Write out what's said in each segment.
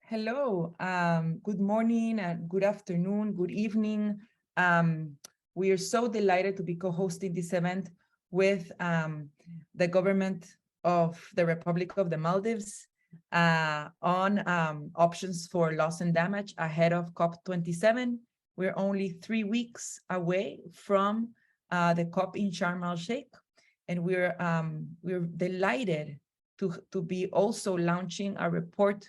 Hello, good morning and good afternoon, good evening. We are so delighted to be co-hosting this event with the government of the Republic of the Maldives on options for loss and damage ahead of COP27. We're only 3 weeks away from the COP in Sharm el-Sheikh, and we're delighted to be also launching a report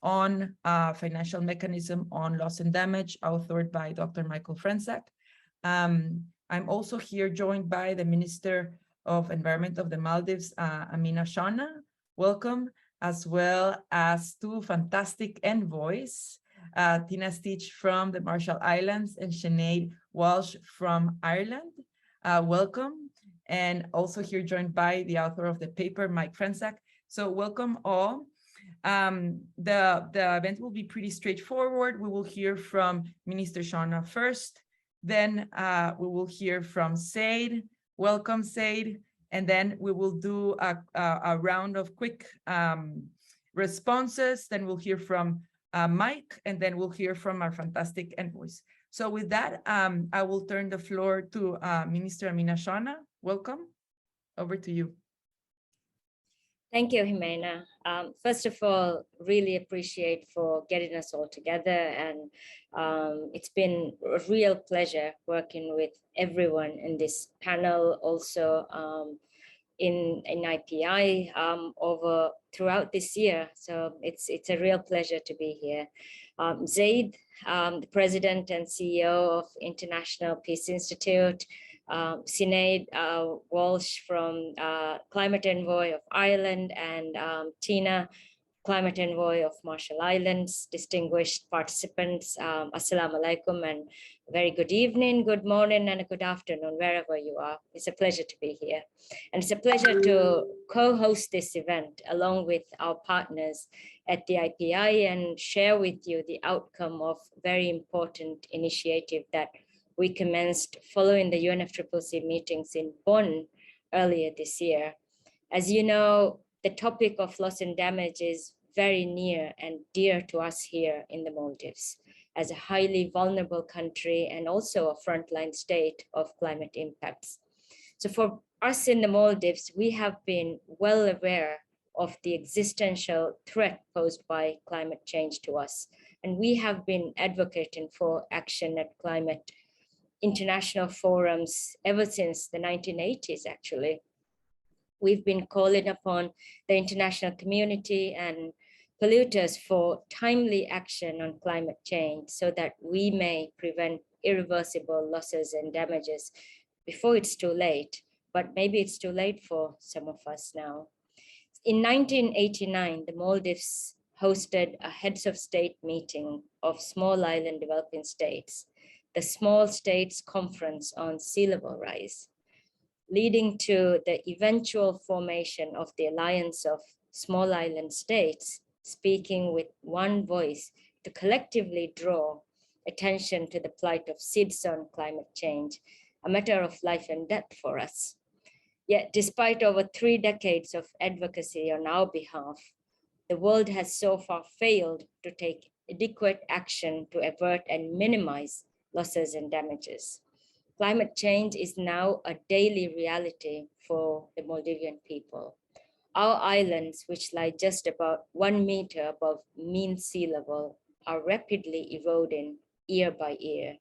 on financial mechanism on loss and damage, authored by Dr. Michael Franczak. I'm also here joined by the Minister of Environment of the Maldives, Aminath Shauna. Welcome, as well as two fantastic envoys, Tina Stitch from the Marshall Islands and Sinead Walsh from Ireland. Welcome. And also here joined by the author of the paper, Mike Franczak. So welcome all. The event will be pretty straightforward. We will hear from Minister Shauna first, then we will hear from Said. Welcome, Said. And then we will do a round of quick responses. Then we'll hear from Mike, and then we'll hear from our fantastic envoys. So with that, I will turn the floor to Minister Aminath Shauna. Welcome. Over to you. Thank you, Jimena. First of all, really appreciate for getting us all together. And it's been a real pleasure working with everyone in this panel, also in IPI over throughout this year. So it's a real pleasure to be here. Zaid, the President and CEO of International Peace Institute, Sinead Walsh from Climate Envoy of Ireland, and Tina, Climate Envoy of Marshall Islands, distinguished participants, Assalamu alaikum, and very good evening, good morning, and a good afternoon, wherever you are. It's a pleasure to be here. And it's a pleasure to co-host this event along with our partners at the IPI and share with you the outcome of very important initiative that we commenced following the UNFCCC meetings in Bonn earlier this year. As you know, the topic of loss and damage is very near and dear to us here in the Maldives, as a highly vulnerable country and also a frontline state of climate impacts. So for us in the Maldives, we have been well aware of the existential threat posed by climate change to us. And we have been advocating for action at climate international forums ever since the 1980s, actually. We've been calling upon the international community and polluters for timely action on climate change so that we may prevent irreversible losses and damages before it's too late, but maybe it's too late for some of us now. In 1989, the Maldives hosted a heads of state meeting of small island developing states, the Small States Conference on Sea Level Rise, leading to the eventual formation of the Alliance of Small Island States, speaking with one voice to collectively draw attention to the plight of SIDS on climate change, a matter of life and death for us. Yet, despite over 3 decades of advocacy on our behalf, the world has so far failed to take adequate action to avert and minimize losses and damages. Climate change is now a daily reality for the Maldivian people. Our islands, which lie just about 1 meter above mean sea level, are rapidly eroding year by year.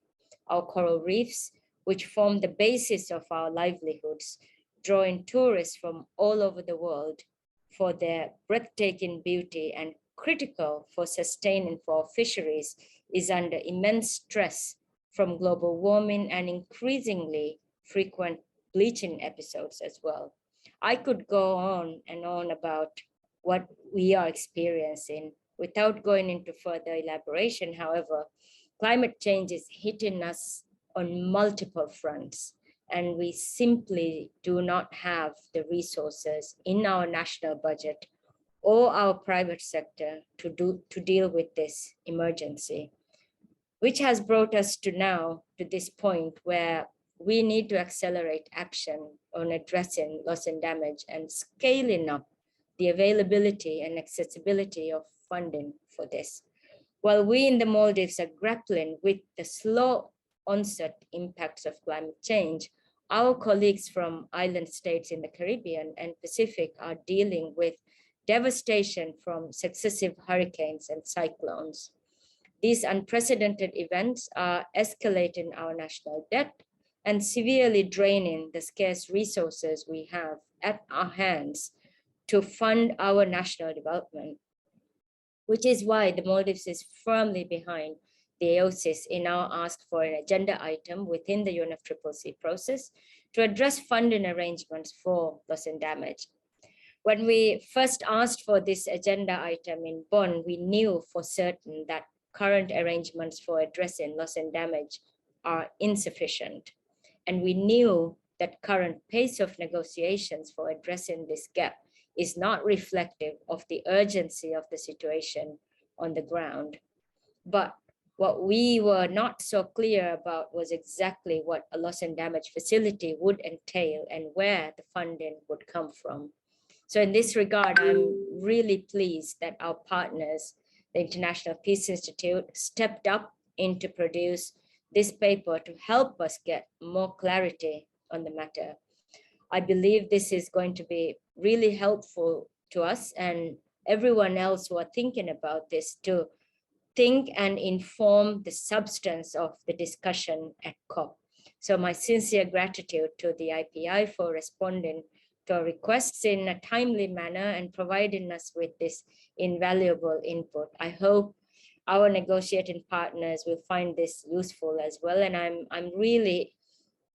Our coral reefs, which form the basis of our livelihoods, drawing tourists from all over the world for their breathtaking beauty and critical for sustaining for our fisheries, is under immense stress from global warming and increasingly frequent bleaching episodes as well. I could go on and on about what we are experiencing without going into further elaboration. However, climate change is hitting us on multiple fronts, and we simply do not have the resources in our national budget or our private sector to deal with this emergency, which has brought us to now to this point where we need to accelerate action on addressing loss and damage and scaling up the availability and accessibility of funding for this. While we in the Maldives are grappling with the slow onset impacts of climate change, our colleagues from island states in the Caribbean and Pacific are dealing with devastation from successive hurricanes and cyclones. These unprecedented events are escalating our national debt and severely draining the scarce resources we have at our hands to fund our national development, which is why the Maldives is firmly behind the AOSIS in our ask for an agenda item within the UNFCCC process to address funding arrangements for loss and damage. When we first asked for this agenda item in Bonn, we knew for certain that current arrangements for addressing loss and damage are insufficient. And we knew that current pace of negotiations for addressing this gap is not reflective of the urgency of the situation on the ground. But what we were not so clear about was exactly what a loss and damage facility would entail and where the funding would come from. So in this regard, I'm really pleased that our partners, the International Peace Institute, stepped up in to produce this paper to help us get more clarity on the matter. I believe this is going to be really helpful to us and everyone else who are thinking about this to think and inform the substance of the discussion at COP. So my sincere gratitude to the IPI for responding to our requests in a timely manner and providing us with this invaluable input. I hope our negotiating partners will find this useful as well. And I'm really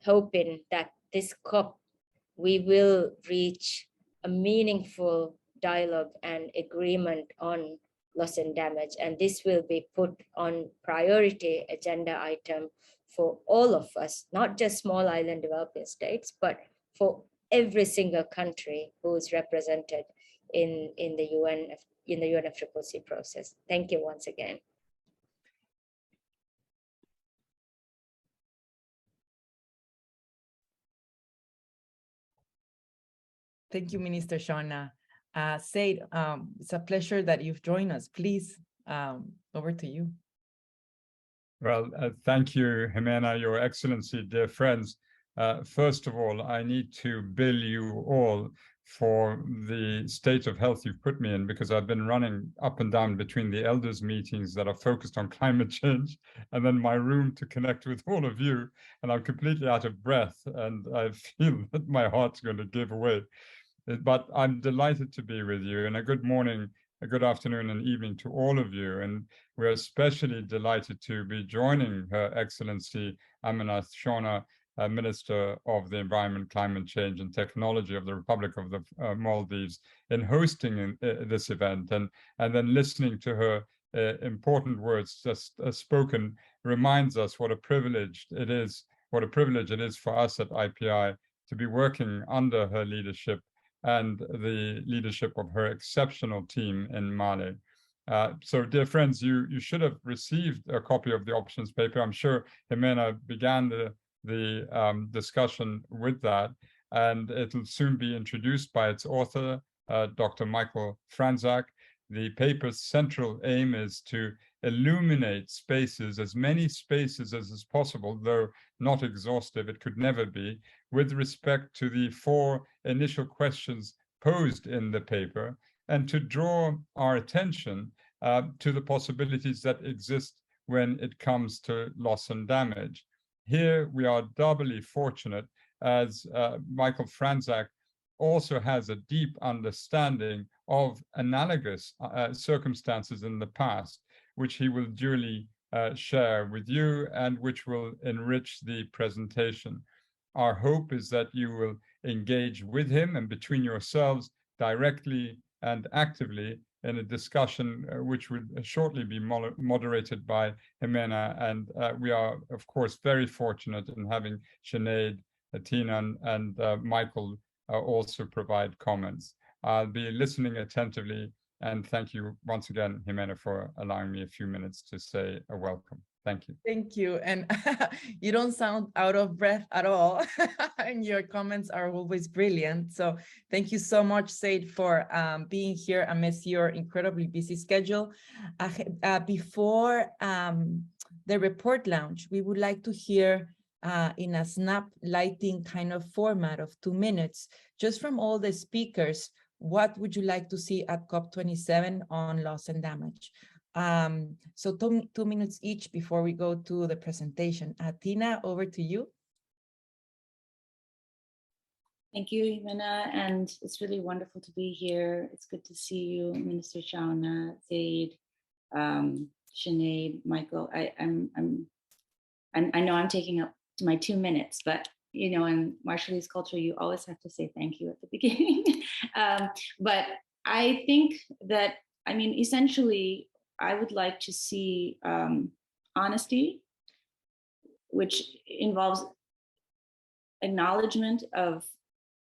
hoping that this COP, we will reach a meaningful dialogue and agreement on loss and damage. And this will be put on priority agenda item for all of us, not just small island developing states, but for every single country who is represented in the UNFCCC process. Thank you once again. Thank you, Minister Shauna. Said, it's a pleasure that you've joined us. Please, over to you. Well, thank you, Jimena, Your Excellency, dear friends. First of all, I need to bill you all for the state of health you've put me in, because I've been running up and down between the elders meetings that are focused on climate change and then my room to connect with all of you. And I'm completely out of breath and I feel that my heart's going to give away. But I'm delighted to be with you, and a good morning, a good afternoon and evening to all of you. And we're especially delighted to be joining Her Excellency Aminath Shauna, Minister of the Environment, Climate Change and Technology of the Republic of the Maldives, in hosting this event, and then listening to her important words just spoken reminds us what a privilege it is for us at IPI to be working under her leadership and the leadership of her exceptional team in Mali. So, dear friends, you should have received a copy of the options paper. I'm sure Jimena began the discussion with that, and it'll soon be introduced by its author, Dr. Michael Franczak. The paper's central aim is to illuminate spaces, as many spaces as is possible, though not exhaustive, it could never be, with respect to the 4 initial questions posed in the paper, and to draw our attention to the possibilities that exist when it comes to loss and damage. Here we are doubly fortunate, as Michael Franczak also has a deep understanding of analogous circumstances in the past, which he will duly share with you and which will enrich the presentation. Our hope is that you will engage with him and between yourselves directly and actively in a discussion which would shortly be moderated by Jimena. And we are, of course, very fortunate in having Sinead, Tina, and Michael also provide comments. I'll be listening attentively, and thank you once again, Jimena, for allowing me a few minutes to say a welcome. Thank you. Thank you. And you don't sound out of breath at all. And your comments are always brilliant. So thank you so much, Said, for being here amidst your incredibly busy schedule. Before the report launch, we would like to hear in a snap lighting kind of format of 2 minutes, just from all the speakers, what would you like to see at COP27 on loss and damage? So 2 minutes each before we go to the presentation. Tina, over to you. Thank you, Jimena, and it's really wonderful to be here. It's good to see you, Minister Shauna, Zaid, Sinead, Michael. I know I'm taking up to my 2 minutes, but you know, in Marshallese culture, you always have to say thank you at the beginning. But I think that, I mean, essentially, I would like to see honesty, which involves acknowledgement of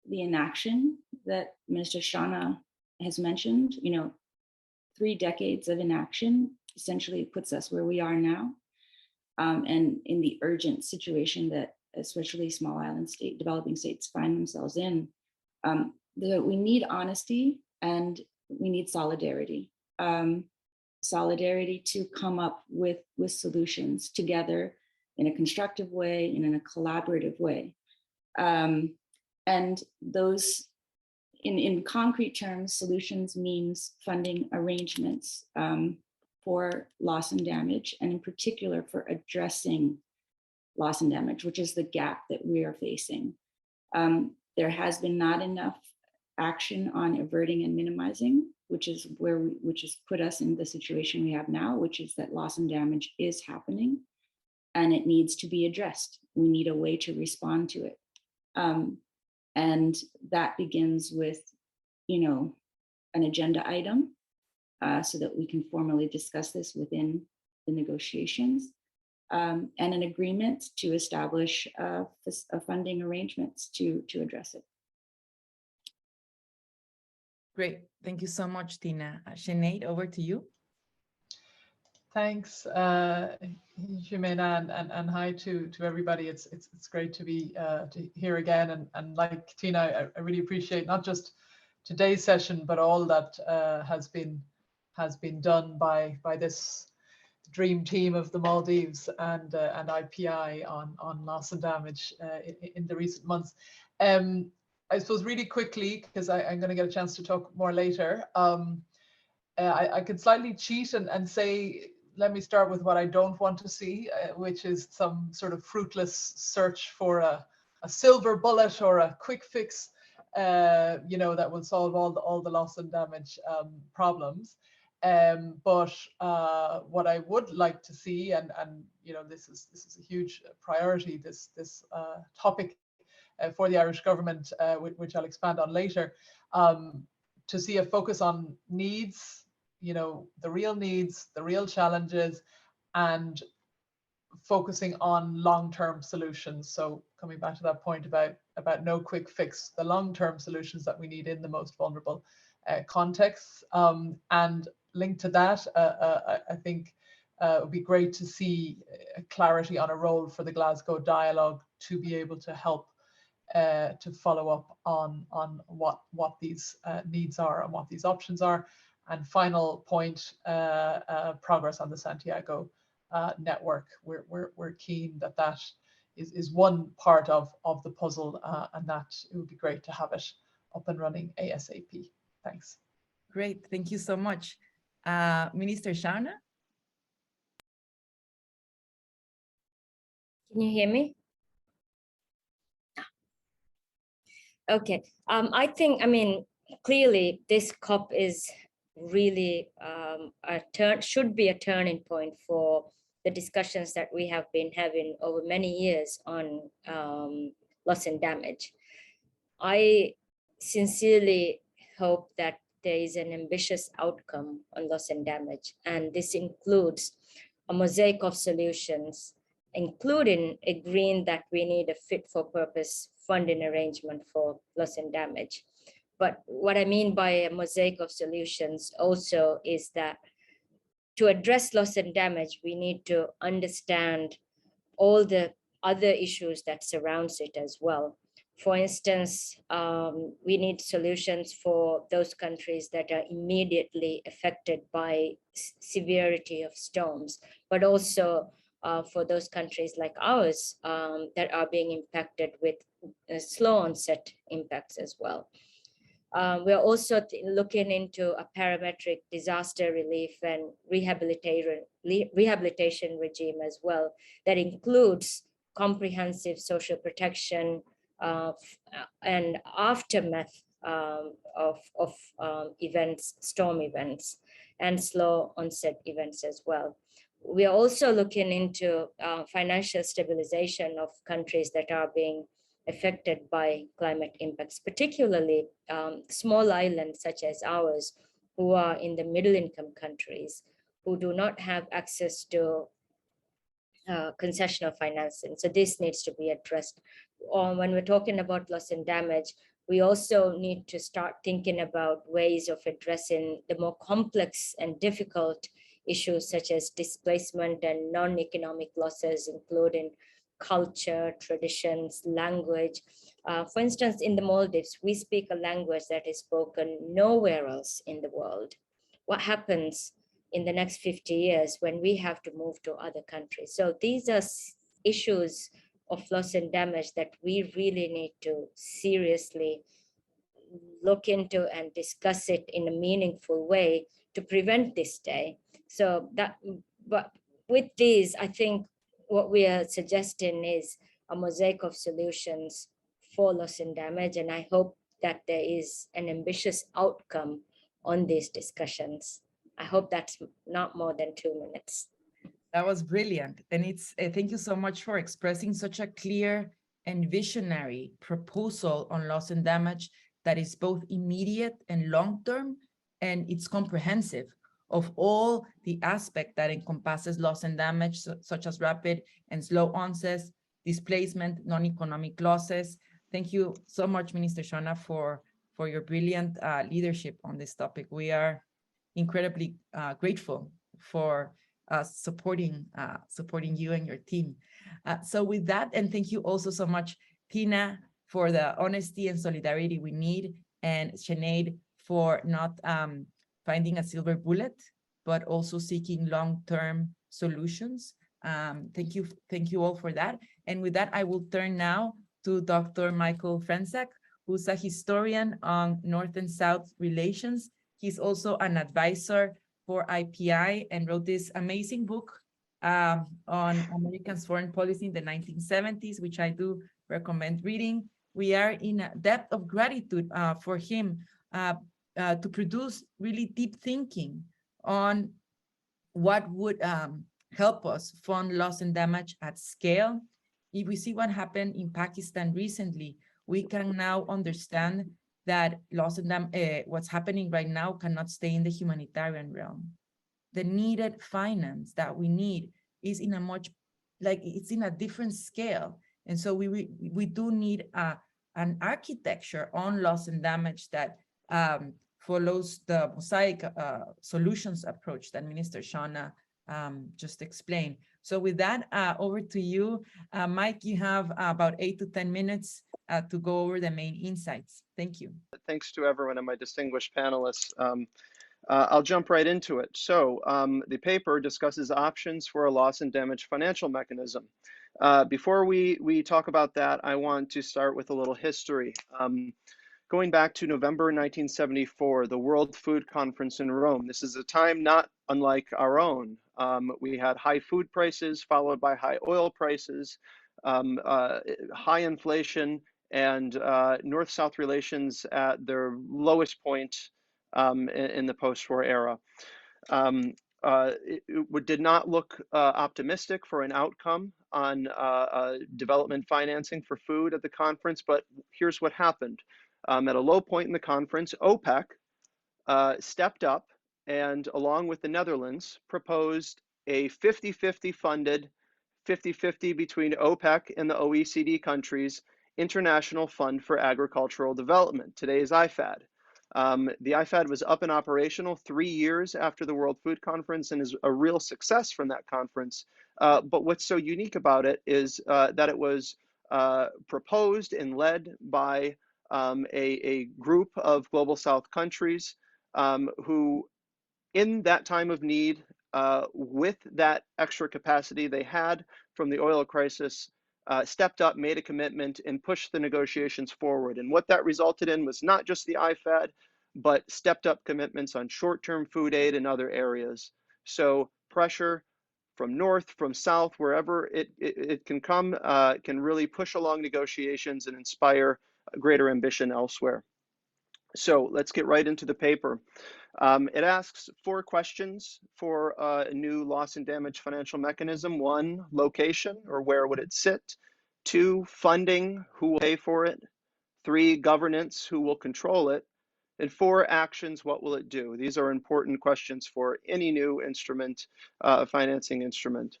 the inaction that Minister Shauna has mentioned. You know, 3 decades of inaction essentially puts us where we are now. And in the urgent situation that especially small island developing states find themselves in, we need honesty and we need solidarity. Solidarity to come up with solutions together in a constructive way and in a collaborative way. And those, in concrete terms, solutions means funding arrangements for loss and damage, and in particular for addressing loss and damage, which is the gap that we are facing. There has been not enough action on averting and minimizing, which has put us in the situation we have now, which is that loss and damage is happening and it needs to be addressed. We need a way to respond to it. And that begins with, you know, an agenda item so that we can formally discuss this within the negotiations, and an agreement to establish funding arrangements to address it. Great. Thank you so much, Tina. Sinead, over to you. Thanks, Jimena, and hi to everybody. It's great to be here again. And like Tina, I really appreciate not just today's session, but all that has been done by this dream team of the Maldives and IPI on loss and damage in the recent months. I suppose really quickly, because I'm going to get a chance to talk more later, I could slightly cheat and say, let me start with what I don't want to see, which is some sort of fruitless search for a silver bullet or a quick fix, you know, that will solve all the loss and damage problems. But what I would like to see, and you know, this is a huge priority, this topic for the Irish government, which I'll expand on later, to see a focus on needs, you know, the real needs, the real challenges, and focusing on long-term solutions. So coming back to that point about no quick fix, the long-term solutions that we need in the most vulnerable contexts. And linked to that, I think it would be great to see clarity on a role for the Glasgow dialogue to be able to help to follow up on what these needs are and what these options are. And final point, progress on the Santiago network. We're keen that is one part of the puzzle, and that it would be great to have it up and running ASAP. Thanks. Great, thank you so much. Minister Shauna? Can you hear me? Okay, I think, I mean, clearly this COP is really should be a turning point for the discussions that we have been having over many years on loss and damage. I sincerely hope that there is an ambitious outcome on loss and damage, and this includes a mosaic of solutions, including agreeing that we need a fit-for-purpose funding arrangement for loss and damage. But what I mean by a mosaic of solutions also is that to address loss and damage, we need to understand all the other issues that surrounds it as well. For instance, we need solutions for those countries that are immediately affected by severity of storms, but also for those countries like ours that are being impacted with slow onset impacts as well. We're also looking into a parametric disaster relief and rehabilitation regime as well, that includes comprehensive social protection and aftermath of events, storm events, and slow onset events as well. We are also looking into financial stabilization of countries that are being affected by climate impacts, particularly small islands such as ours, who are in the middle income countries, who do not have access to concessional financing. So this needs to be addressed. When we're talking about loss and damage, we also need to start thinking about ways of addressing the more complex and difficult issues such as displacement and non-economic losses, including culture, traditions, language. For instance, in the Maldives, we speak a language that is spoken nowhere else in the world. What happens in the next 50 years when we have to move to other countries? So these are issues of loss and damage that we really need to seriously look into and discuss it in a meaningful way to prevent this day. So that, but with these, I think what we are suggesting is a mosaic of solutions for loss and damage. And I hope that there is an ambitious outcome on these discussions. I hope that's not more than 2 minutes. That was brilliant. And it's thank you so much for expressing such a clear and visionary proposal on loss and damage that is both immediate and long-term, and it's comprehensive of all the aspect that encompasses loss and damage, such as rapid and slow onsets, displacement, non-economic losses. Thank you so much, Minister Shauna, for your brilliant leadership on this topic. We are incredibly grateful for supporting you and your team. So with that, and thank you also so much, Tina, for the honesty and solidarity we need, and Sinead for not finding a silver bullet, but also seeking long-term solutions. Thank you all for that. And with that, I will turn now to Dr. Michael Franczak, who's a historian on North and South relations. He's also an advisor for IPI and wrote this amazing book on Americans' foreign policy in the 1970s, which I do recommend reading. We are in a depth of gratitude for him to produce really deep thinking on what would help us fund loss and damage at scale. If we see what happened in Pakistan recently, we can now understand that loss and damage, what's happening right now cannot stay in the humanitarian realm. The needed finance that we need is in a much, it's in a different scale. And so we do need an architecture on loss and damage that follows the mosaic solutions approach that Minister Shauna just explained. So with that, over to you. Mike, you have about 8 to 10 minutes to go over the main insights. Thank you. Thanks to everyone and my distinguished panelists. I'll jump right into it. So the paper discusses options for a loss and damage financial mechanism. Before we talk about that, I want to start with a little history. Going back to November 1974, the World Food Conference in Rome. This is a time not unlike our own. We had high food prices followed by high oil prices, high inflation, and North-South relations at their lowest point in the post-war era. It did not look optimistic for an outcome on development financing for food at the conference, but here's what happened. At a low point in the conference, OPEC stepped up and, along with the Netherlands, proposed a 50-50 funded, 50-50 between OPEC and the OECD countries, International Fund for Agricultural Development, today's IFAD. The IFAD was up and operational 3 years after the World Food Conference and is a real success from that conference. But what's so unique about it is that it was proposed and led by a group of Global South countries who, in that time of need, with that extra capacity they had from the oil crisis, stepped up, made a commitment, and pushed the negotiations forward. And what that resulted in was not just the IFAD, but stepped up commitments on short-term food aid and other areas. So pressure from north, from south, wherever it can come, can really push along negotiations and inspire greater ambition elsewhere. So let's get right into the paper. It asks 4 questions for a new loss and damage financial mechanism. 1, location, or where would it sit? 2, funding, who will pay for it? 3, governance, who will control it? And 4, actions, what will it do? These are important questions for any new instrument, financing instrument.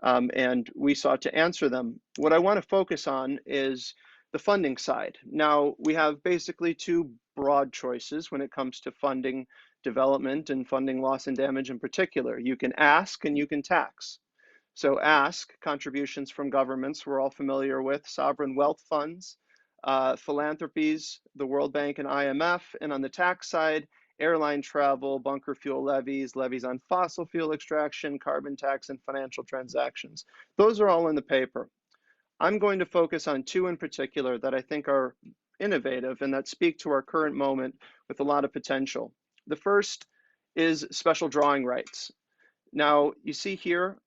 And we sought to answer them. What I want to focus on is the funding side. Now, we have basically 2 broad choices when it comes to funding development and funding loss and damage in particular. You can ask and you can tax. So ask, contributions from governments we're all familiar with, sovereign wealth funds, philanthropies, the World Bank and IMF, and on the tax side, airline travel, bunker fuel levies, levies on fossil fuel extraction, carbon tax, and financial transactions. Those are all in the paper. I'm going to focus on 2 in particular that I think are innovative and that speak to our current moment with a lot of potential. The first is special drawing rights. Now, you see here,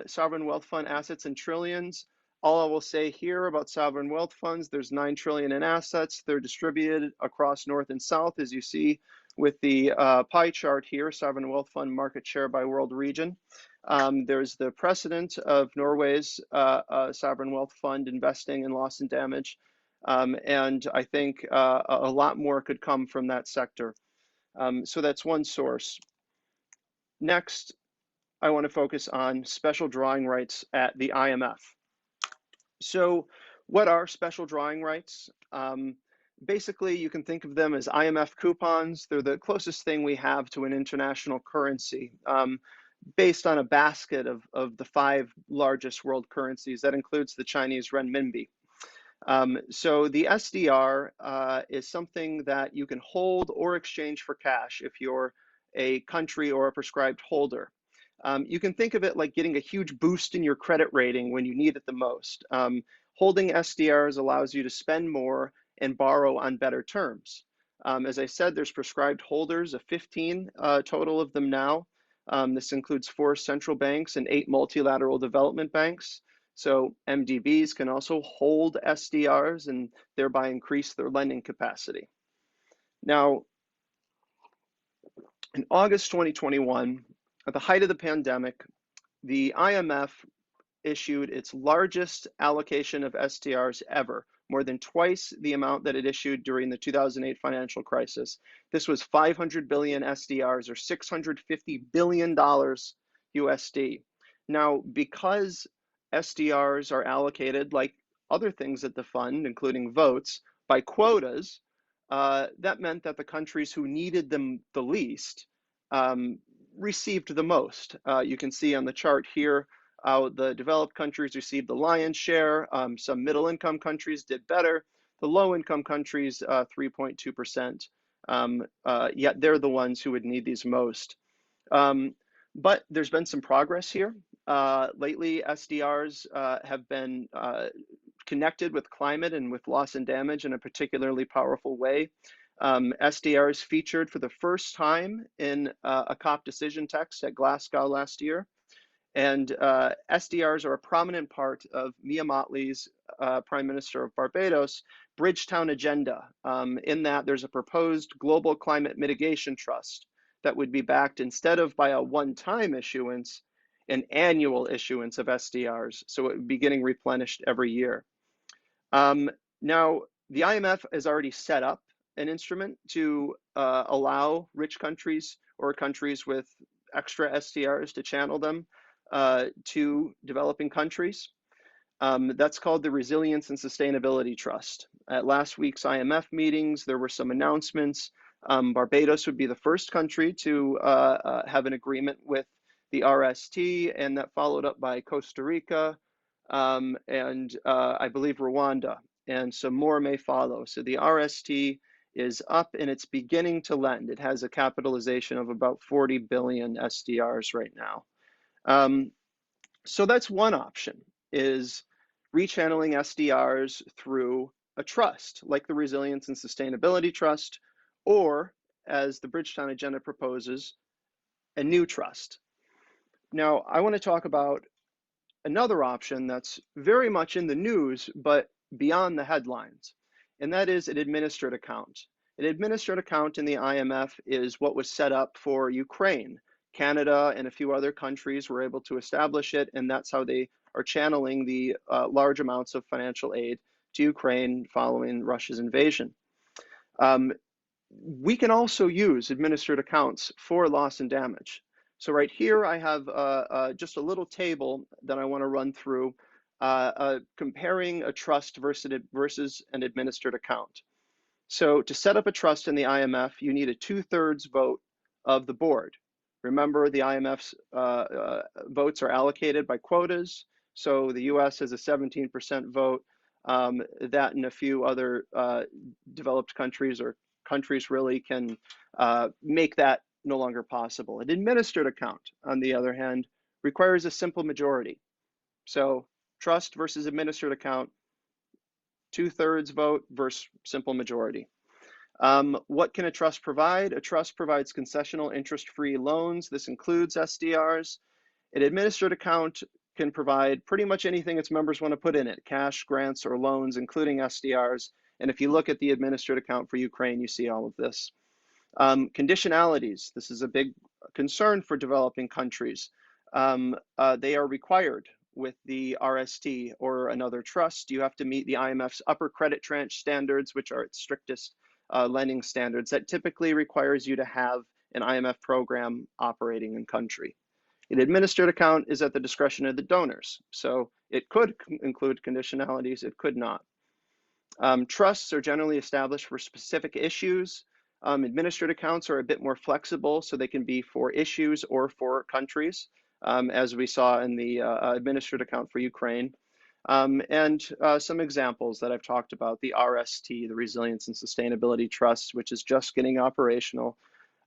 sovereign wealth fund assets in trillions. All I will say here about sovereign wealth funds, there's 9 trillion in assets. They're distributed across North and South, as you see with the pie chart here, sovereign wealth fund market share by world region. There's the precedent of Norway's sovereign wealth fund investing in loss and damage. And I think a lot more could come from that sector. So that's one source. Next, I want to focus on special drawing rights at the IMF. So what are special drawing rights? Basically, you can think of them as IMF coupons. They're the closest thing we have to an international currency, based on a basket of the 5 largest world currencies. That includes the Chinese renminbi. So the SDR is something that you can hold or exchange for cash if you're a country or a prescribed holder. You can think of it like getting a huge boost in your credit rating when you need it the most. Holding SDRs allows you to spend more and borrow on better terms. As I said, there's prescribed holders of 15 total of them now. This includes 4 central banks and 8 multilateral development banks. So MDBs can also hold SDRs and thereby increase their lending capacity. Now, in August 2021, at the height of the pandemic, the IMF issued its largest allocation of SDRs ever, more than twice the amount that it issued during the 2008 financial crisis. This was 500 billion SDRs, or $650 billion USD. Now, because SDRs are allocated, like other things at the fund, including votes, by quotas, that meant that the countries who needed them the least received the most. You can see on the chart here, the developed countries received the lion's share. Some middle-income countries did better. The low-income countries, 3.2%. Yet they're the ones who would need these most. But there's been some progress here. Lately, SDRs have been connected with climate and with loss and damage in a particularly powerful way. SDRs featured for the first time in a COP decision text at Glasgow last year. And SDRs are a prominent part of Mia Mottley's, Prime Minister of Barbados, Bridgetown agenda, in that there's a proposed global climate mitigation trust that would be backed, instead of by a one-time issuance, an annual issuance of SDRs. So it would be getting replenished every year. Now, the IMF has already set up an instrument to allow rich countries or countries with extra SDRs to channel them to developing countries. That's called the Resilience and Sustainability Trust. At last week's IMF meetings, there were some announcements Barbados would be the first country to have an agreement with the RST, and that followed up by Costa Rica, and I believe Rwanda, and some more may follow. So the RST is up and it's beginning to lend. It has a capitalization of about 40 billion SDRs right now. So that's one option, is rechanneling SDRs through a trust, like the Resilience and Sustainability Trust, or, as the Bridgetown Agenda proposes, a new trust. Now, I want to talk about another option that's very much in the news, but beyond the headlines, and that is an administered account. An administered account in the IMF is what was set up for Ukraine. Canada and a few other countries were able to establish it, and that's how they are channeling the large amounts of financial aid to Ukraine following Russia's invasion. We can also use administered accounts for loss and damage. So right here, I have just a little table that I want to run through, comparing a trust versus an administered account. So to set up a trust in the IMF, you need a 2/3 vote of the board. Remember, the IMF's votes are allocated by quotas. So the US has a 17% vote. That and a few other developed countries, or countries really, can make that no longer possible. An administered account, on the other hand, requires a simple majority. So trust versus administered account, 2/3 vote versus simple majority. What can a trust provide? A trust provides concessional interest-free loans. This includes SDRs. An administered account can provide pretty much anything its members want to put in it: cash, grants, or loans, including SDRs. And if you look at the administered account for Ukraine, you see all of this. Conditionalities. This is a big concern for developing countries. They are required with the RST or another trust. You have to meet the IMF's upper credit tranche standards, which are its strictest lending standards. That typically requires you to have an IMF program operating in country. An administered account is at the discretion of the donors. So it could include conditionalities, it could not. Trusts are generally established for specific issues. Administered accounts are a bit more flexible, so they can be for issues or for countries, as we saw in the administered account for Ukraine. And some examples that I've talked about: the RST, the Resilience and Sustainability Trust, which is just getting operational,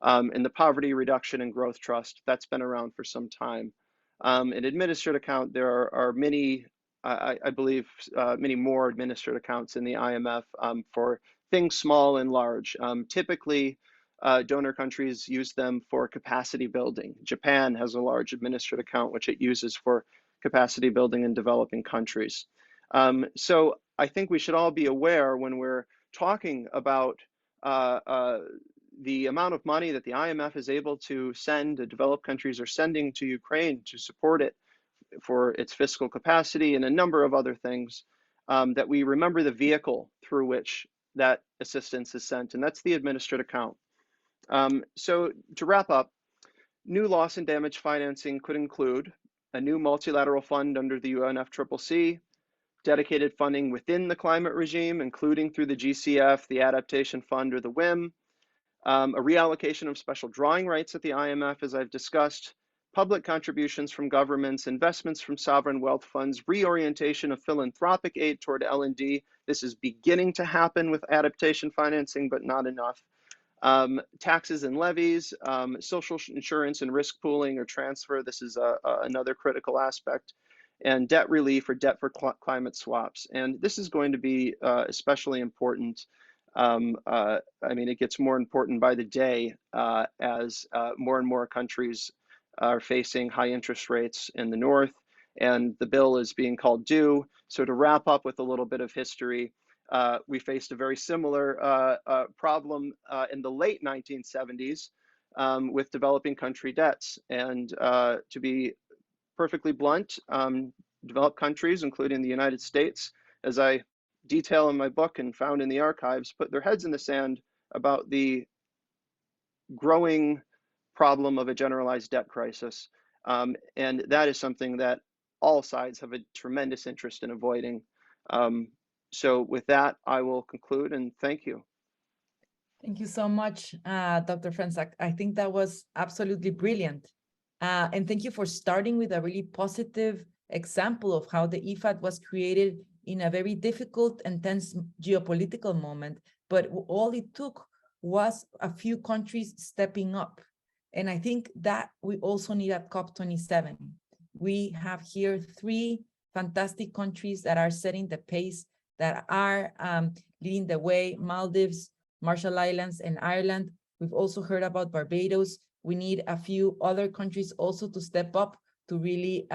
and the Poverty Reduction and Growth Trust, that's been around for some time. An administered account, there are many, I believe, many more administered accounts in the IMF for things small and large. Typically, donor countries use them for capacity building. Japan has a large administered account, which it uses for capacity building in developing countries. So I think we should all be aware, when we're talking about the amount of money that the IMF is able to send, the developed countries are sending to Ukraine to support it for its fiscal capacity and a number of other things, that we remember the vehicle through which that assistance is sent, and that's the administered account. So to wrap up, new loss and damage financing could include a new multilateral fund under the UNFCCC, dedicated funding within the climate regime, including through the GCF, the Adaptation Fund, or the WIM, a reallocation of special drawing rights at the IMF, as I've discussed, public contributions from governments, investments from sovereign wealth funds, reorientation of philanthropic aid toward L&D. This is beginning to happen with adaptation financing, but not enough. Taxes and levies, social insurance and risk pooling or transfer. This is another critical aspect. And debt relief or debt for climate swaps. And this is going to be especially important. I mean, it gets more important by the day as more and more countries are facing high interest rates in the north, and the bill is being called due. So to wrap up with a little bit of history, we faced a very similar problem in the late 1970s with developing country debts. And to be perfectly blunt, developed countries, including the United States, as I detail in my book and found in the archives, put their heads in the sand about the growing problem of a generalized debt crisis. And that is something that all sides have a tremendous interest in avoiding. So with that, I will conclude, and thank you. Thank you so much, Dr. Franczak. I think that was absolutely brilliant. And thank you for starting with a really positive example of how the IFAD was created in a very difficult and tense geopolitical moment. But all it took was a few countries stepping up. And I think that we also need at COP27. We have here 3 fantastic countries that are setting the pace, that are leading the way: Maldives, Marshall Islands, and Ireland. We've also heard about Barbados. We need a few other countries also to step up to really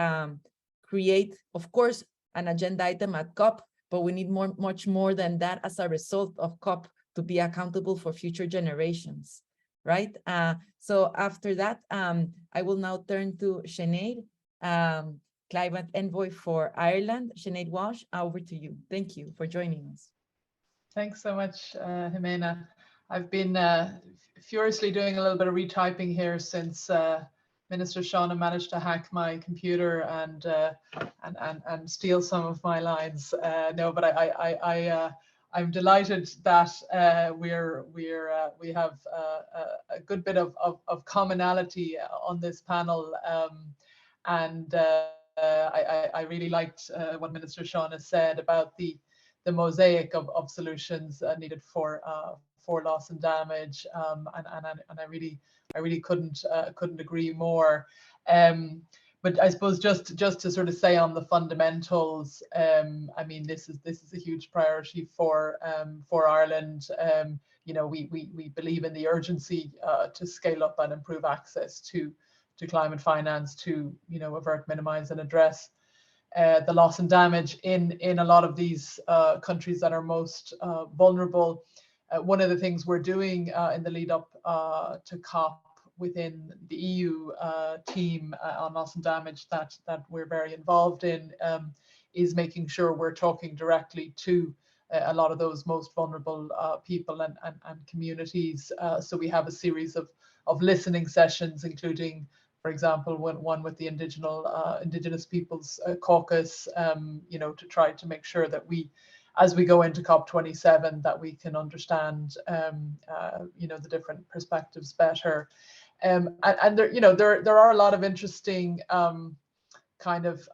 create, of course, an agenda item at COP, but we need much more than that as a result of COP to be accountable for future generations, right? So after that, I will now turn to Sinead, Climate Envoy for Ireland. Sinead Walsh, over to you. Thank you for joining us. Thanks so much, Jimena. I've been furiously doing a little bit of retyping here since Minister Shauna managed to hack my computer and steal some of my lines. No, but I'm delighted that we have a good bit of commonality on this panel, and I really liked what Minister Shauna said about the mosaic of solutions needed for loss and damage, and I really couldn't agree more. But I suppose just to sort of say on the fundamentals, I mean, this is a huge priority for Ireland. You know, we believe in the urgency to scale up and improve access to climate finance, to, you know, avert, minimize, and address the loss and damage in a lot of these countries that are most vulnerable. One of the things we're doing in the lead up to COP within the EU team on loss and damage that we're very involved in is making sure we're talking directly to a lot of those most vulnerable people and communities. So we have a series of listening sessions, including, for example, one with the Indigenous Peoples Caucus, you know, to try to make sure that we, as we go into COP27, that we can understand, you know, the different perspectives better. And there, you know, there are a lot of interesting kind of,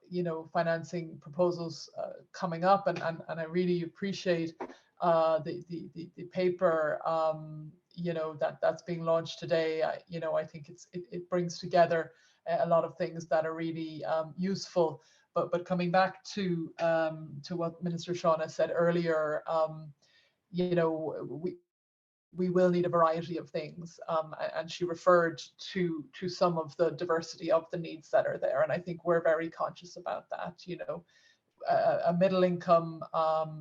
you know, financing proposals coming up, and I really appreciate the paper, you know, that's being launched today. You know, I think it brings together a lot of things that are really useful. But coming back to what Minister Shauna said earlier, you know, we will need a variety of things, and she referred to some of the diversity of the needs that are there, and I think we're very conscious about that. You know, a middle income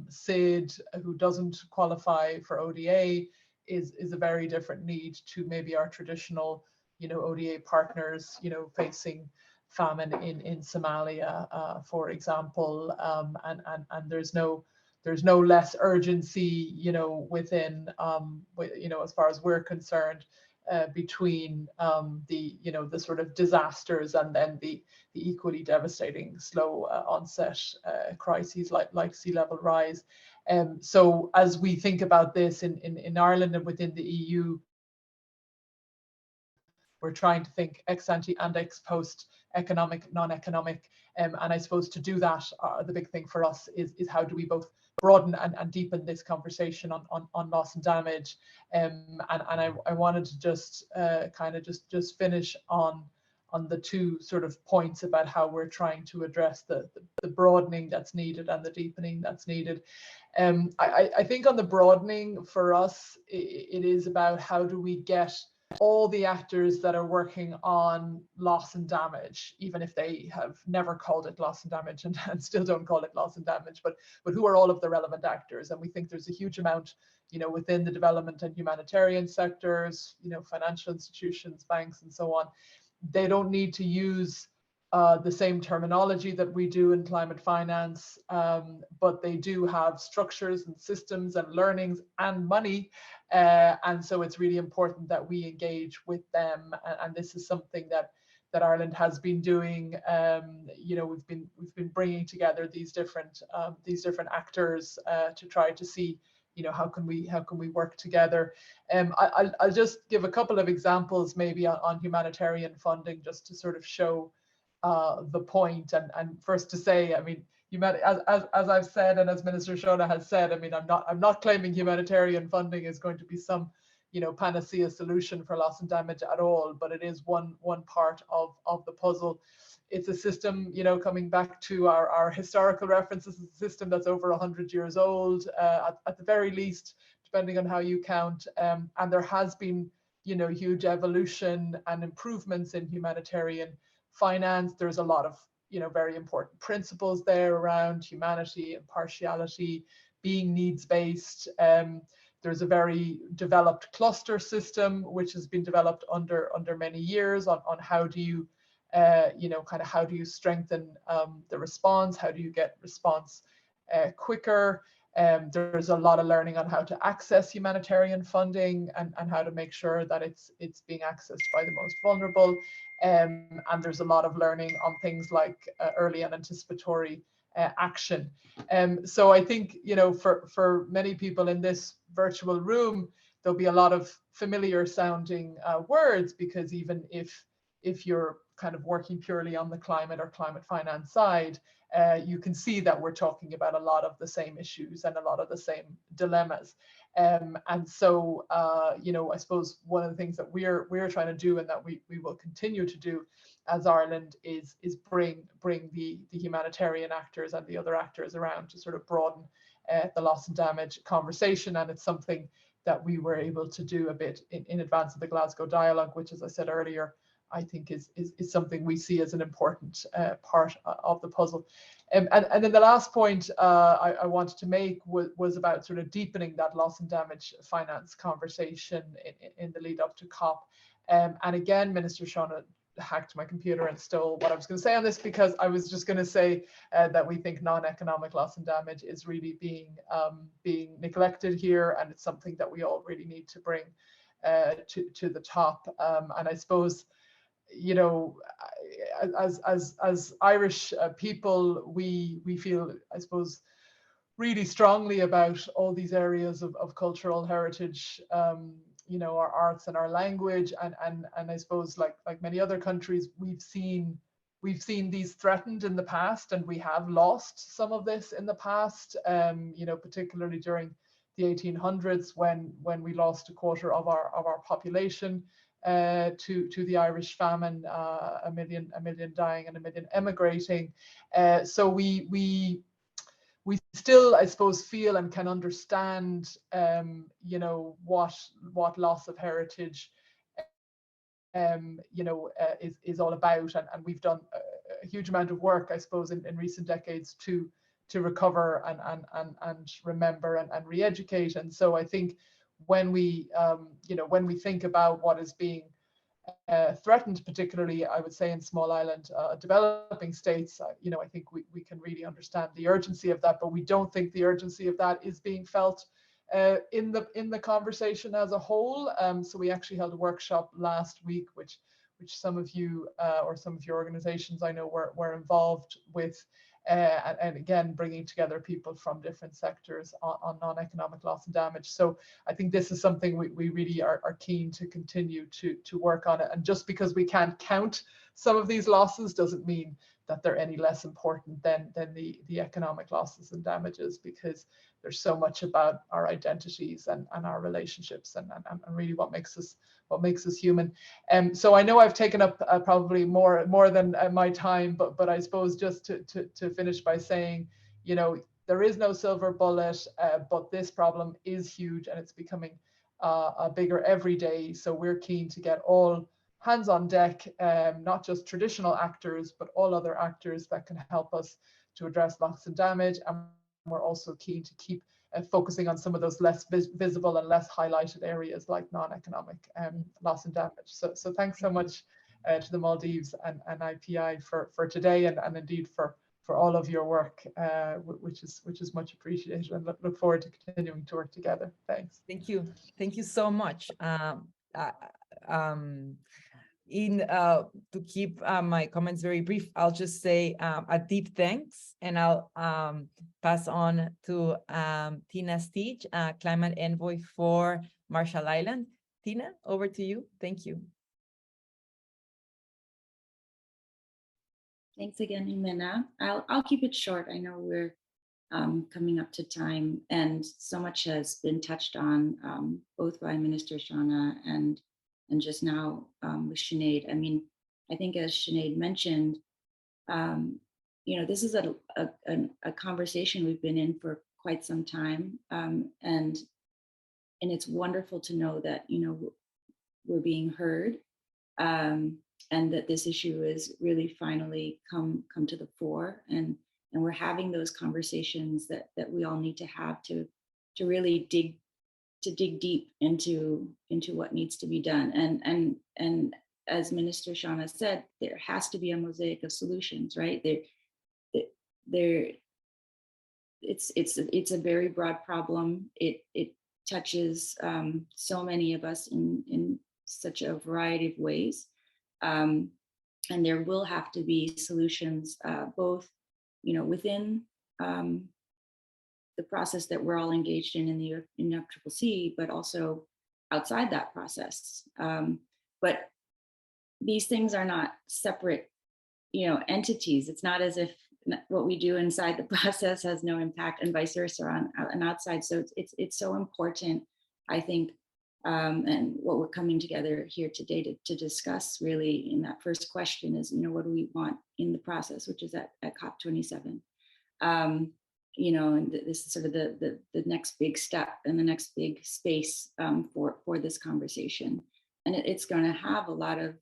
SID who doesn't qualify for ODA is a very different need to maybe our traditional, you know, ODA partners, you know, facing famine in Somalia, for example, and there's no less urgency, you know, within, you know, as far as we're concerned, between the, you know, the sort of disasters and then the equally devastating slow onset crises like sea level rise. So as we think about this in Ireland and within the EU, we're trying to think ex ante and ex post, economic, non-economic, and I suppose to do that, the big thing for us is how do we both broaden and deepen this conversation on loss and damage, and I wanted to just kind of just finish on the two sort of points about how we're trying to address the broadening that's needed and the deepening that's needed. I think on the broadening for us, it is about how do we get all the actors that are working on loss and damage, even if they have never called it loss and damage and still don't call it loss and damage, but who are all of the relevant actors? And we think there's a huge amount, you know, within the development and humanitarian sectors, you know, financial institutions, banks, and so on. They don't need to use the same terminology that we do in climate finance, but they do have structures and systems and learnings and money, and so it's really important that we engage with them. And this is something that Ireland has been doing. You know, we've been bringing together these different actors to try to see how can we work together? I'll just give a couple of examples maybe on humanitarian funding, just to sort of show the point. And first to say, I mean, as I've said, and as Minister Shauna has said, I mean, I'm not claiming humanitarian funding is going to be some panacea solution for loss and damage at all, but it is one part of the puzzle. It's a system, coming back to our historical references, it's a system that's over 100 years old, at the very least, depending on how you count. And there has been, huge evolution and improvements in humanitarian finance. There's a lot of, very important principles there around humanity, impartiality, being needs-based. There's a very developed cluster system, which has been developed under many years on how do you, how do you strengthen the response? How do you get response quicker? There's a lot of learning on how to access humanitarian funding and how to make sure that it's being accessed by the most vulnerable. And there's a lot of learning on things like early and anticipatory action. So I think, for many people in this virtual room, there'll be a lot of familiar sounding words, because even if you're kind of working purely on the climate or climate finance side, you can see that we're talking about a lot of the same issues and a lot of the same dilemmas. And so, I suppose one of the things that we're trying to do, and that we will continue to do as Ireland, is bring the humanitarian actors and the other actors around to sort of broaden the loss and damage conversation. And it's something that we were able to do a bit in advance of the Glasgow Dialogue, which, as I said earlier, I think is something we see as an important part of the puzzle. And then the last point I wanted to make was about sort of deepening that loss and damage finance conversation in the lead up to COP. And again, Minister Shauna hacked my computer and stole what I was going to say on this, because I was just going to say that we think non-economic loss and damage is really being neglected here, and it's something that we all really need to bring to the top. And I suppose, as Irish people, we feel, I suppose, really strongly about all these areas of cultural heritage, our arts and our language, and I suppose, like many other countries, we've seen these threatened in the past, and we have lost some of this in the past, particularly during the 1800s, when we lost a quarter of our population to the Irish famine, a million dying and 1 million emigrating. So we still, I suppose, feel and can understand, what loss of heritage, is all about, and we've done a huge amount of work, I suppose, in recent decades to recover and remember and re-educate. And so I think when we think about what is being threatened, particularly, I would say, in small island developing states, I think we can really understand the urgency of that, but we don't think the urgency of that is being felt in the conversation as a whole. So we actually held a workshop last week, which some of you or some of your organizations I know were involved with, and again, bringing together people from different sectors on non-economic loss and damage. So I think this is something we really are keen to continue to work on it. And just because we can't count some of these losses doesn't mean that they're any less important than the economic losses and damages, because there's so much about our identities and our relationships and really what makes us human. So I know I've taken up probably more than my time, but I suppose just to finish by saying, there is no silver bullet, but this problem is huge and it's becoming bigger every day. So we're keen to get all hands on deck, not just traditional actors, but all other actors that can help us to address loss and damage. And we're also keen to keep focusing on some of those less visible and less highlighted areas like non-economic loss and damage. So thanks so much to the Maldives and IPI for today, and indeed for all of your work, which is much appreciated, and look forward to continuing to work together. Thanks. Thank you so much. to keep my comments very brief, I'll just say a deep thanks, and I'll pass on to Tina Stege, Climate Envoy for Marshall Island. Tina, over to you. Thank you. Thanks again, Jimena. I'll keep it short. I know we're coming up to time, and so much has been touched on both by Minister Shauna and just now with Sinead. I mean, I think as Sinead mentioned, you know, this is a conversation we've been in for quite some time, and it's wonderful to know that, you know, we're being heard, and that this issue is really finally come to the fore, and we're having those conversations that we all need to have to really dig deep into what needs to be done. And as Minister Shauna said, there has to be a mosaic of solutions, right? It's a very broad problem. It touches so many of us in such a variety of ways. And there will have to be solutions, both, you know, within the process that we're all engaged in the UNFCCC, but also outside that process. But these things are not separate, you know, entities. It's not as if what we do inside the process has no impact, and vice versa on outside. So it's so important, I think, and what we're coming together here today to discuss really in that first question is, you know, what do we want in the process, which is at COP27. You know, and this is sort of the next big step and the next big space for this conversation. And it's going to have a lot of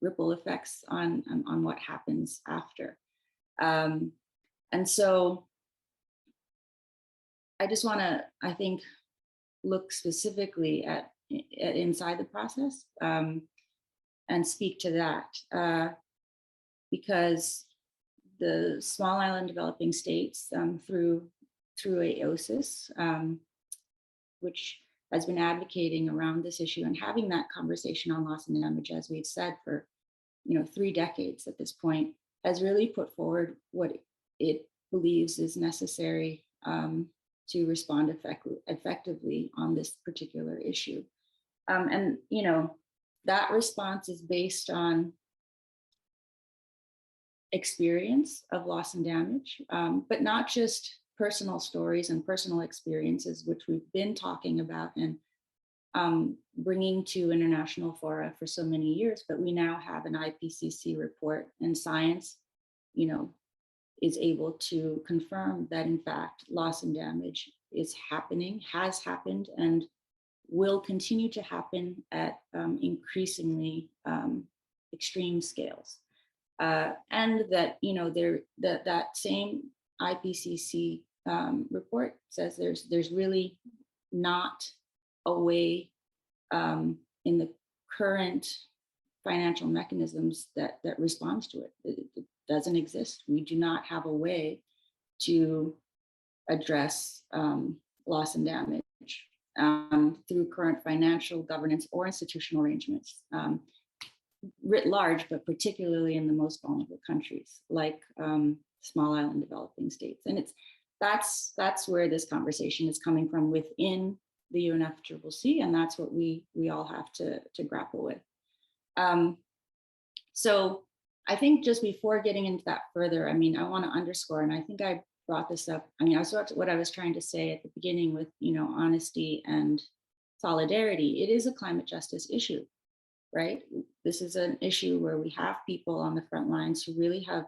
ripple effects on what happens after. And so I just want to, I think, look specifically at inside the process and speak to that because the small island developing states through AOSIS, which has been advocating around this issue and having that conversation on loss and damage, as we've said, for 3 decades at this point, has really put forward what it believes is necessary to respond effectively on this particular issue. And that response is based on experience of loss and damage, but not just personal stories and personal experiences, which we've been talking about and bringing to international fora for so many years, but we now have an IPCC report, and science, is able to confirm that in fact loss and damage is happening, has happened, and will continue to happen at increasingly extreme scales. And that that same IPCC report says there's really not a way in the current financial mechanisms that responds to it. It doesn't exist. We do not have a way to address loss and damage through current financial, governance, or institutional arrangements, writ large, but particularly in the most vulnerable countries like small island developing states. And that's where this conversation is coming from within the UNFCCC, and that's what we all have to grapple with. So I think just before getting into that further, I want to underscore, and I think I brought this up, what I was trying to say at the beginning with, honesty and solidarity. It is a climate justice issue, right? This is an issue where we have people on the front lines who really have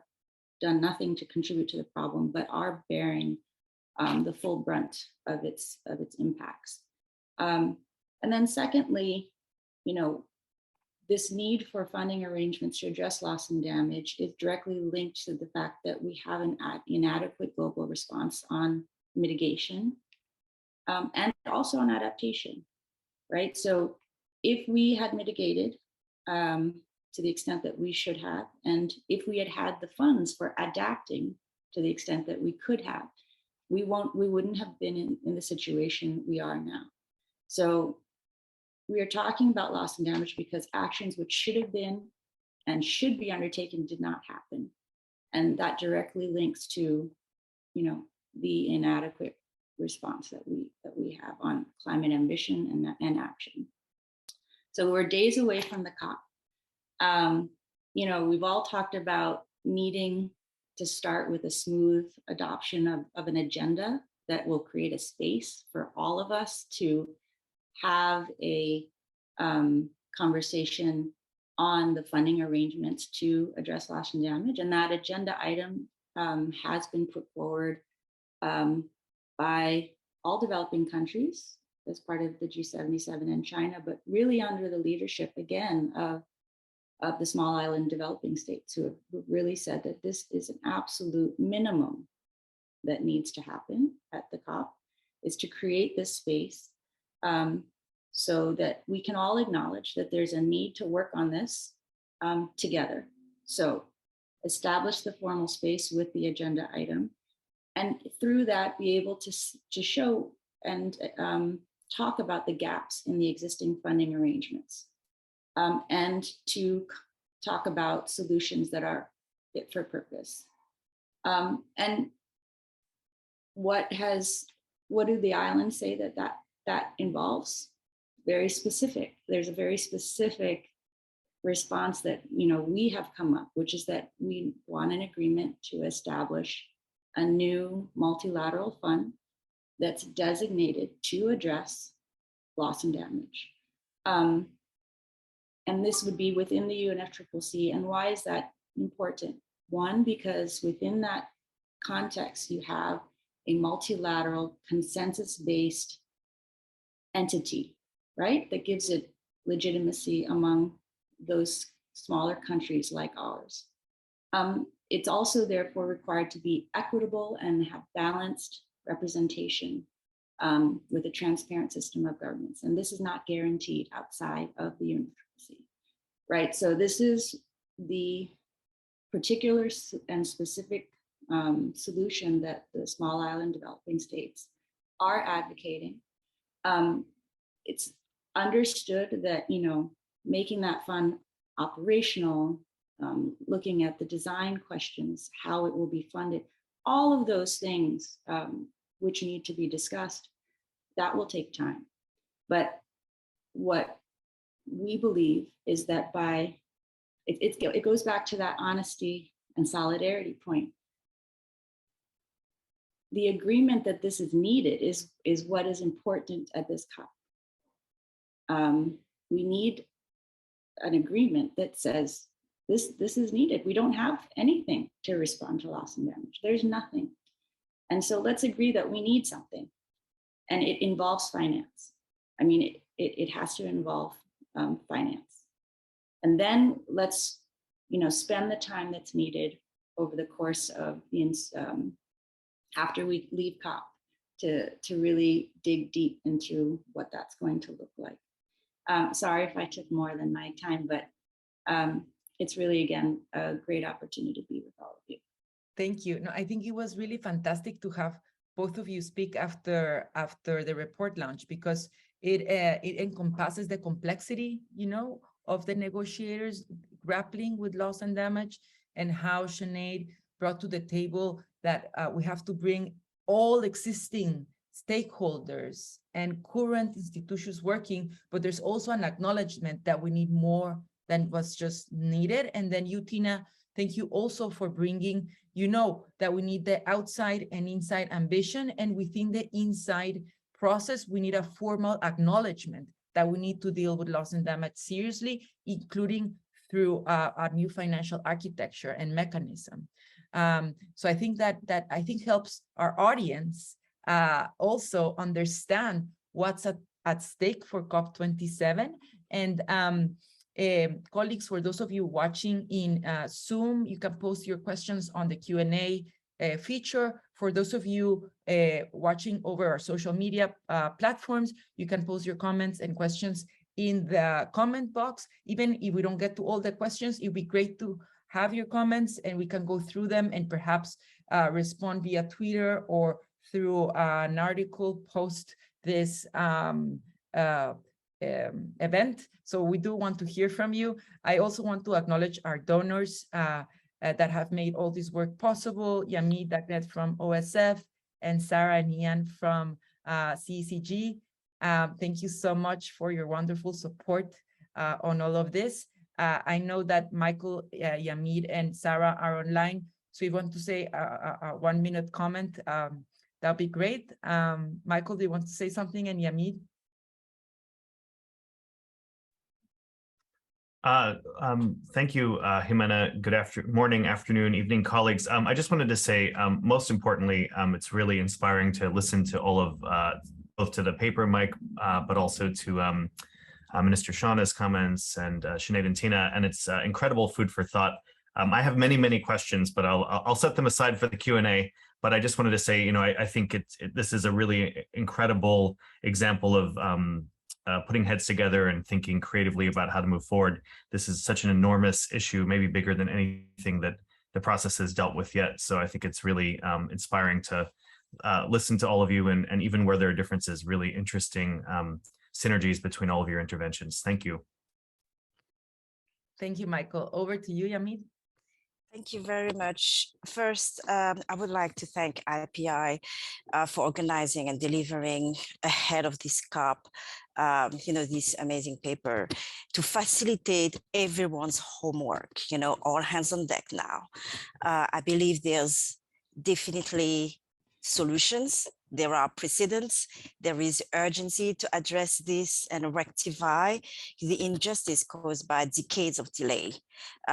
done nothing to contribute to the problem, but are bearing the full brunt of its impacts. And then secondly, this need for funding arrangements to address loss and damage is directly linked to the fact that we have an inadequate global response on mitigation and also on adaptation, right? So if we had mitigated to the extent that we should have, and if we had had the funds for adapting to the extent that we could have, we wouldn't have been in the situation we are now. So we are talking about loss and damage because actions which should have been and should be undertaken did not happen. And that directly links to, you know, the inadequate response that we have on climate ambition and action. So we're days away from the COP. You know, we've all talked about needing to start with a smooth adoption of an agenda that will create a space for all of us to have a conversation on the funding arrangements to address loss and damage. And that agenda item has been put forward by all developing countries as part of the G77 and China, but really under the leadership, again, of the small island developing states who have really said that this is an absolute minimum that needs to happen at the COP, is to create this space so that we can all acknowledge that there's a need to work on this together. So establish the formal space with the agenda item, and through that be able to show and talk about the gaps in the existing funding arrangements, and to talk about solutions that are fit for purpose. And what do the islands say that involves? Very specific. There's a very specific response that, you know, we have come up, which is that we want an agreement to establish a new multilateral fund that's designated to address loss and damage. And this would be within the UNFCCC. And why is that important? One, because within that context, you have a multilateral consensus-based entity, right? That gives it legitimacy among those smaller countries like ours. It's also therefore required to be equitable and have balanced representation with a transparent system of governance. And this is not guaranteed outside of the UNFCCC, right? So this is the particular and specific solution that the small island developing states are advocating. It's understood that, you know, making that fund operational, looking at the design questions, how it will be funded, all of those things which need to be discussed, that will take time. But what we believe is that by, it goes back to that honesty and solidarity point. The agreement that this is needed is what is important at this COP. We need an agreement that says this is needed. We don't have anything to respond to loss and damage. There's nothing. And so let's agree that we need something. And it involves finance. I mean, it has to involve finance. And then let's, you know, spend the time that's needed over the course of the after we leave COP to really dig deep into what that's going to look like. Sorry if I took more than my time, but it's really, again, a great opportunity to be with all of you. Thank you. No, I think it was really fantastic to have both of you speak after the report launch, because it encompasses the complexity, you know, of the negotiators grappling with loss and damage, and how Sinead brought to the table that we have to bring all existing stakeholders and current institutions working, but there's also an acknowledgement that we need more than what's just needed. And then you, Tina, thank you also for bringing, you know, that we need the outside and inside ambition, and within the inside process, we need a formal acknowledgement that we need to deal with loss and damage seriously, including through our new financial architecture and mechanism. So I think that I think helps our audience also understand what's at stake for COP27. And colleagues, for those of you watching in Zoom, you can post your questions on the Q&A feature. For those of you watching over our social media platforms, you can post your comments and questions in the comment box. Even if we don't get to all the questions, it'd be great to have your comments and we can go through them and perhaps respond via Twitter or through an article post this event. So we do want to hear from you. I also want to acknowledge our donors that have made all this work possible. Yamide, Dagnet from OSF, and Sarah and Ian from CECG. Thank you so much for your wonderful support on all of this. I know that Michael, Yamide, and Sarah are online. So if you want to say a 1-minute comment, that'll be great. Michael, do you want to say something? And Yamide? Thank you, Jimena. Good morning, afternoon, evening, colleagues. I just wanted to say, most importantly, it's really inspiring to listen to all of, both to the paper, Mike, but also to Minister Shauna's comments and Sinead and Tina, and it's incredible food for thought. I have many questions, but I'll set them aside for the Q&A. But I just wanted to say, I think this is a really incredible example of putting heads together and thinking creatively about how to move forward. This is such an enormous issue, maybe bigger than anything that the process has dealt with yet. So I think it's really inspiring to listen to all of you, and even where there are differences, really interesting synergies between all of your interventions. Thank you. Thank you, Michael. Over to you, Yamide. Thank you very much. First, I would like to thank IPI for organizing and delivering ahead of this COP, this amazing paper to facilitate everyone's homework, all hands on deck now. I believe there's definitely solutions. There are precedents. There is urgency to address this and rectify the injustice caused by decades of delay.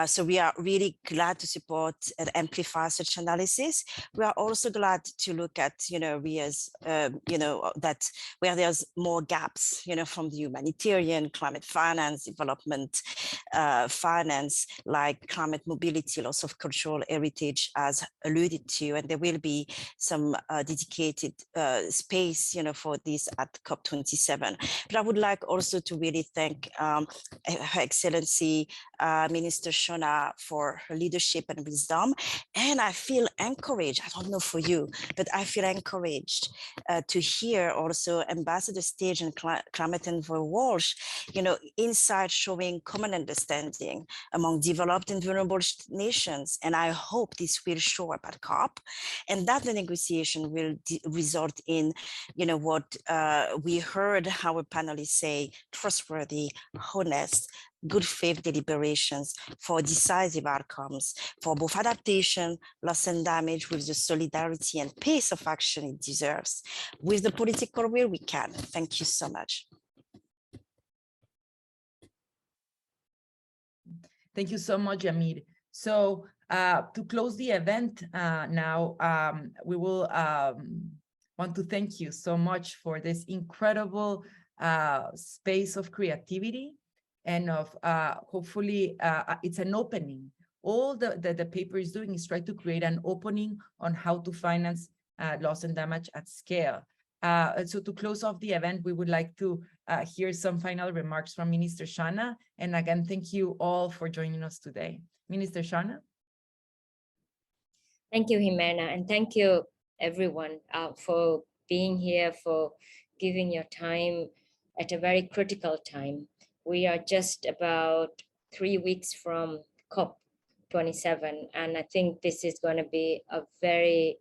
So we are really glad to support and amplify such analysis. We are also glad to look at, areas, that where there's more gaps, from the humanitarian, climate finance, development finance, like climate mobility, loss of cultural heritage, as alluded to, and there will be some dedicated space, for this at COP27. But I would like also to really thank Her Excellency Minister Shauna for her leadership and wisdom. And I feel encouraged, I don't know for you, but I feel encouraged to hear also Ambassador Stege and Climate Envoy Roesch, insight showing common understanding among developed and vulnerable nations. And I hope this will show up at COP, and that the negotiation will result in, what we heard our panelists say, trustworthy, honest, good faith deliberations for decisive outcomes, for both adaptation, loss and damage, with the solidarity and pace of action it deserves. With the political will, we can. Thank you so much. Thank you so much, Yamide. So to close the event now, we will want to thank you so much for this incredible space of creativity and of hopefully it's an opening. All the paper is doing is try to create an opening on how to finance loss and damage at scale. So to close off the event, we would like to hear some final remarks from Minister Shauna. And again, thank you all for joining us today. Minister Shauna. Thank you, Jimena, and thank you everyone for being here, for giving your time at a very critical time. We are just about 3 weeks from COP27, and I think this is going to be a very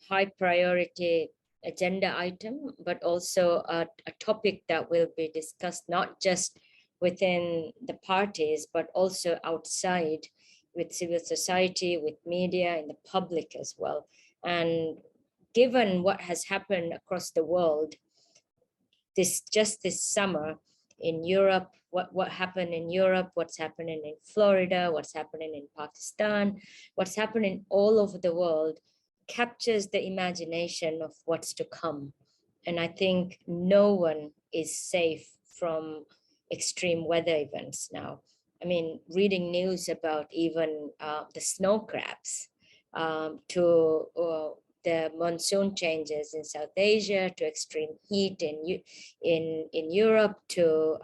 high priority agenda item, but also a topic that will be discussed not just within the parties, but also outside with civil society, with media, and the public as well. And given what has happened across the world, just this summer in Europe, what happened in Europe, what's happening in Florida, what's happening in Pakistan, what's happening all over the world captures the imagination of what's to come. And I think no one is safe from extreme weather events now. I mean, reading news about even the snow crabs to the monsoon changes in South Asia, to extreme heat in Europe, to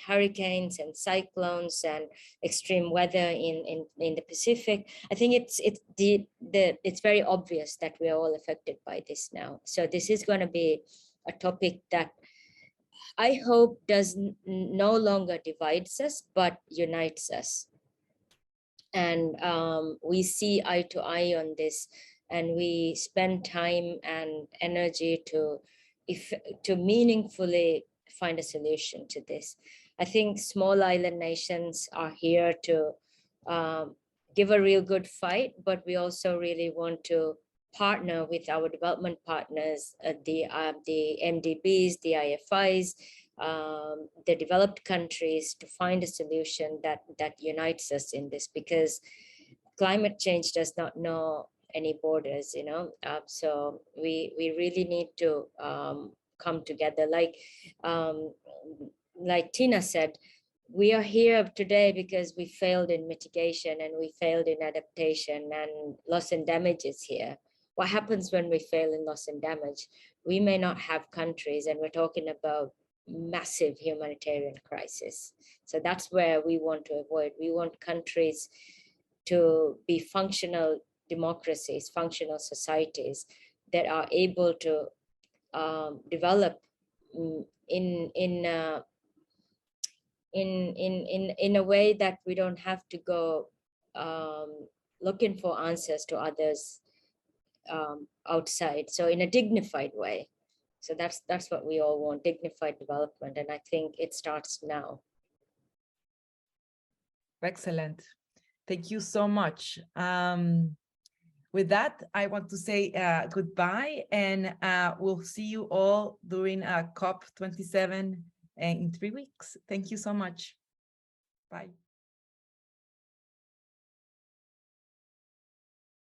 hurricanes and cyclones and extreme weather in the Pacific. I think it's very obvious that we are all affected by this now. So this is going to be a topic that I hope no longer divides us, but unites us. And we see eye to eye on this, and we spend time and energy to meaningfully find a solution to this. I think small island nations are here to give a real good fight, but we also really want to partner with our development partners, the MDBs, the IFIs, the developed countries, to find a solution that unites us in this, because climate change does not know any borders, you know. So we really need to come together. Like Tina said, we are here today because we failed in mitigation and we failed in adaptation, and loss and damage is here. What happens when we fail in loss and damage? We may not have countries, and we're talking about massive humanitarian crisis. So that's where we want to avoid. We want countries to be functional democracies, functional societies that are able to develop in a way that we don't have to go looking for answers to others outside. So in a dignified way. So that's what we all want, dignified development. And I think it starts now. Excellent. Thank you so much. With that, I want to say goodbye, and we'll see you all during COP27 in 3 weeks. Thank you so much. Bye.